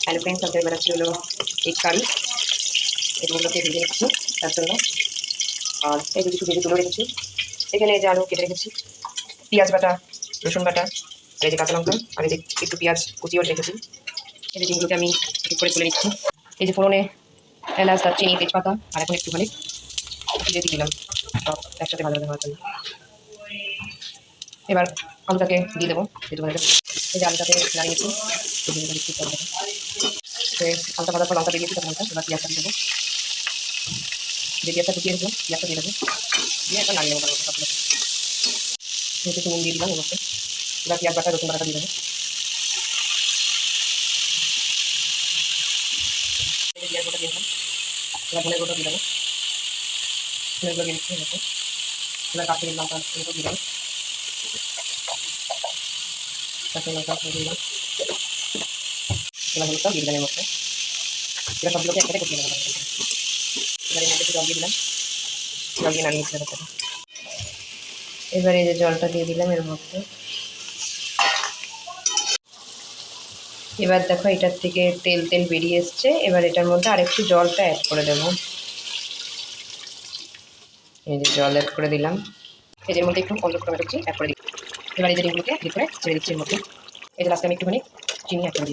Hello friends, আজকে বানাচ্ছি হলো এগ কারি। এগুলোকে ভেজে নিচ্ছি তার জন্য। আর এই যে কিছু ভেজে তুলে রেখেছি। এখানে এই যে আলু কেটে রেখেছি, পেঁয়াজ বাটা, রসুন বাটা, আর এই যে কাঁচা লঙ্কা, আর এই যে একটু পেঁয়াজ কুচিও রেখেছি। এই যে ডিমগুলোকে আমি ঠিক করে তুলে নিচ্ছি। এই যে ফোড়নে এলাচ, দারচিনি, তেজপাতা, আর এখন একটুখানি জিরে দিয়ে দিলাম সব একসাথে ভালোভাবে হওয়ার জন্য। এবার আলুটাকে দিয়ে দেবো। এই যে আলুটাকে লাগিয়েছি, হালকা ভাজা পর লঙ্কা দিয়ে দিয়েছি, লঙ্কা এবার পেঁয়াজটা দিয়ে দেবো। যে পেঁয়াজটা ঢুকিয়ে রেখেছিলাম পেঁয়াজটা দিয়ে দেবো, দিয়ে এখন লাগিয়ে নেবো সবগুলো। একটু নুন দিয়ে দিলাম এর মধ্যে। এবার পেঁয়াজ বাটা, রসুন বাটাটা দিয়ে দেবো। পেঁয়াজ বাটা দিয়ে দিলাম, এবার ধনের গুঁড়োটা দিয়ে দেবো। ধনের গুঁড়ো দিয়ে দিচ্ছি এর মধ্যে। এবার কাশ্মীরি লঙ্কা দিয়ে দেবো, কাশ্মীরি লঙ্কা দিয়ে দিলাম। এবার হলুদটাও দিয়ে দিলাম এর মধ্যে। এবার সবগুলোকে একসাথে কষিয়ে নেবো। এবার এর মধ্যে জল দিয়ে দিলাম, জল দিয়ে নাড়িয়ে নিচ্ছি ব্যাপারটা। এবার এই যে জলটা দিয়ে দিলাম এর মধ্যে। এবার দেখো এটার থেকে তেল তেল বেরিয়ে এসছে। এবার এটার মধ্যে আরেকটু জলটা অ্যাড করে দেবো। এই যে জল অ্যাড করে দিলাম। এই যে এর মধ্যে একটু অল্প টমেটো কুচি অ্যাড করে দিই। এবার এই যে ডিমগুলোকে দিয়ে করে ছেড়ে দিচ্ছি এর মধ্যে। এই যে লাস্টে আমি একটুখানি চিনি অ্যাড করে দিই।